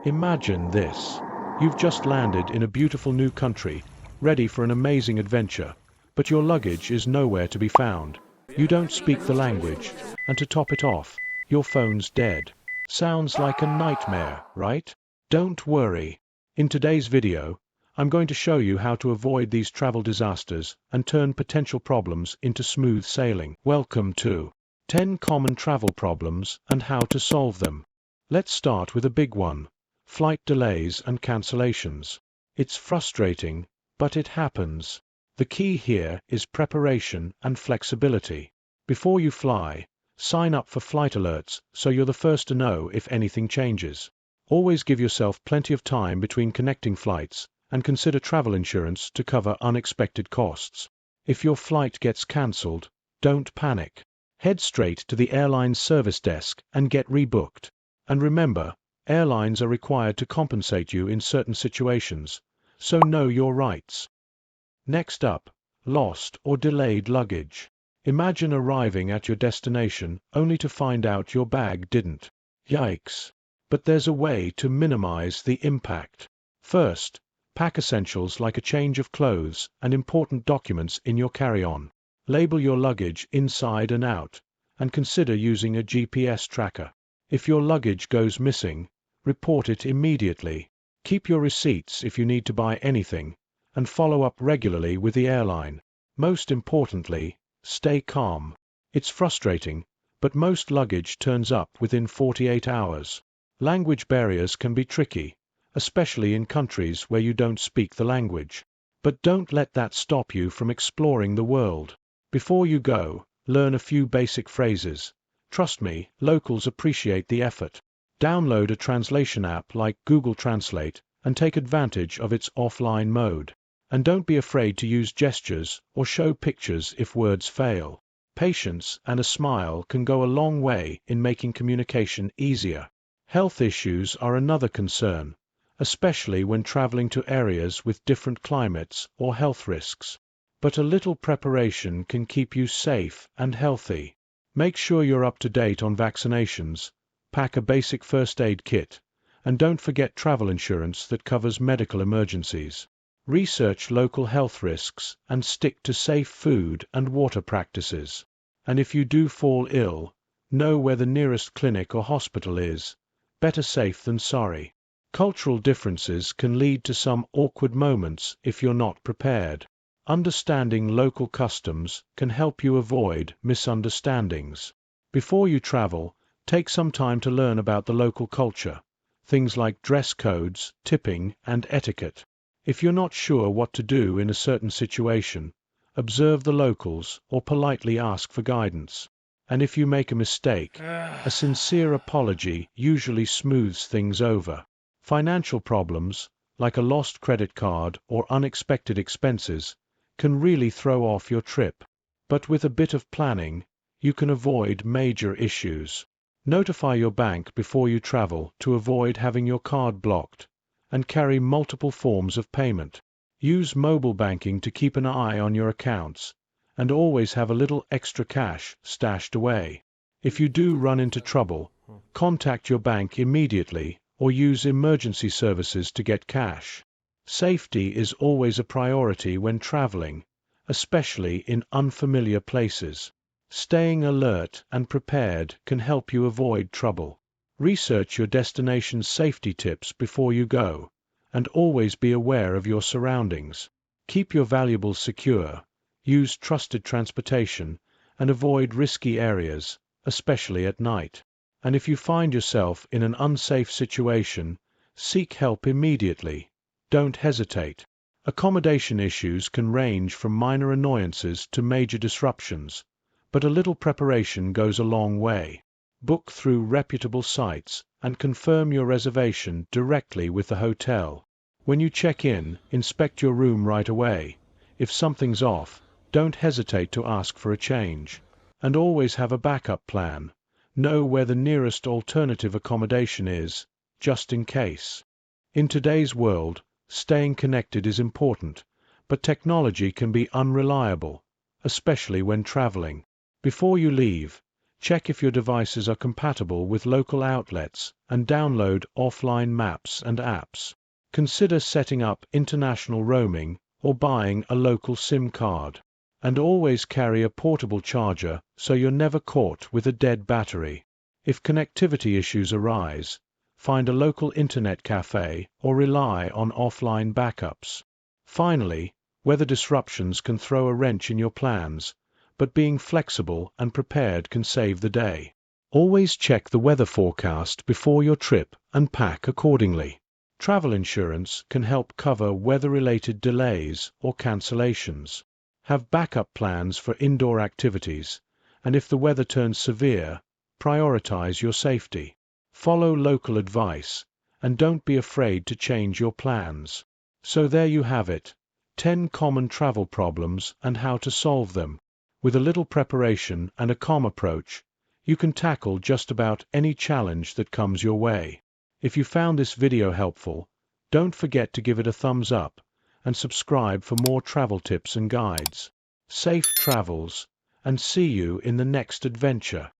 Imagine this. You've just landed in a beautiful new country, ready for an amazing adventure, but your luggage is nowhere to be found. You don't speak the language, and to top it off, your phone's dead. Sounds like a nightmare, right? Don't worry. In today's video, I'm going to show you how to avoid these travel disasters and turn potential problems into smooth sailing. Welcome to 10 Common Travel Problems and How to Solve Them. Let's start with a big one: flight delays and cancellations. It's frustrating, but it happens. The key here is preparation and flexibility. Before you fly, sign up for flight alerts so you're the first to know if anything changes. Always give yourself plenty of time between connecting flights and consider travel insurance to cover unexpected costs. If your flight gets cancelled, don't panic. Head straight to the airline's service desk and get rebooked. And remember, airlines are required to compensate you in certain situations, so know your rights. Next up, lost or delayed luggage. Imagine arriving at your destination only to find out your bag didn't. Yikes! But there's a way to minimize the impact. First, pack essentials like a change of clothes and important documents in your carry-on. Label your luggage inside and out, and consider using a GPS tracker. If your luggage goes missing, report it immediately. Keep your receipts if you need to buy anything, and follow up regularly with the airline. Most importantly, stay calm. It's frustrating, but most luggage turns up within 48 hours. Language barriers can be tricky, especially in countries where you don't speak the language. But don't let that stop you from exploring the world. Before you go, learn a few basic phrases. Trust me, locals appreciate the effort. Download a translation app like Google Translate and take advantage of its offline mode. And don't be afraid to use gestures or show pictures if words fail. Patience and a smile can go a long way in making communication easier. Health issues are another concern, especially when traveling to areas with different climates or health risks. But a little preparation can keep you safe and healthy. Make sure you're up to date on vaccinations, pack a basic first aid kit, and don't forget travel insurance that covers medical emergencies. Research local health risks and stick to safe food and water practices. And if you do fall ill, know where the nearest clinic or hospital is. Better safe than sorry. Cultural differences can lead to some awkward moments if you're not prepared. Understanding local customs can help you avoid misunderstandings. Before you travel, take some time to learn about the local culture, things like dress codes, tipping, and etiquette. If you're not sure what to do in a certain situation, observe the locals or politely ask for guidance. And if you make a mistake, a sincere apology usually smooths things over. Financial problems, like a lost credit card or unexpected expenses, can really throw off your trip. But with a bit of planning, you can avoid major issues. Notify your bank before you travel to avoid having your card blocked, and carry multiple forms of payment. Use mobile banking to keep an eye on your accounts, and always have a little extra cash stashed away. If you do run into trouble, contact your bank immediately or use emergency services to get cash. Safety is always a priority when traveling, especially in unfamiliar places. Staying alert and prepared can help you avoid trouble. Research your destination's safety tips before you go, and always be aware of your surroundings. Keep your valuables secure, use trusted transportation, and avoid risky areas, especially at night. And if you find yourself in an unsafe situation, seek help immediately. Don't hesitate. Accommodation issues can range from minor annoyances to major disruptions, but a little preparation goes a long way. Book through reputable sites and confirm your reservation directly with the hotel. When you check in, inspect your room right away. If something's off, don't hesitate to ask for a change. And always have a backup plan. Know where the nearest alternative accommodation is, just in case. In today's world, staying connected is important, but technology can be unreliable, especially when traveling. Before you leave, Check if your devices are compatible with local outlets and download offline maps and apps. Consider setting up international roaming or buying a local SIM card. And always carry a portable charger so you're never caught with a dead battery. If connectivity issues arise, find a local internet cafe or rely on offline backups. Finally, weather disruptions can throw a wrench in your plans, but being flexible and prepared can save the day. Always check the weather forecast before your trip and pack accordingly. Travel insurance can help cover weather-related delays or cancellations. Have backup plans for indoor activities, and if the weather turns severe, prioritize your safety. Follow local advice, and don't be afraid to change your plans. So there you have it, 10 common travel problems and how to solve them. With a little preparation and a calm approach, you can tackle just about any challenge that comes your way. If you found this video helpful, don't forget to give it a thumbs up and subscribe for more travel tips and guides. Safe travels, and see you in the next adventure.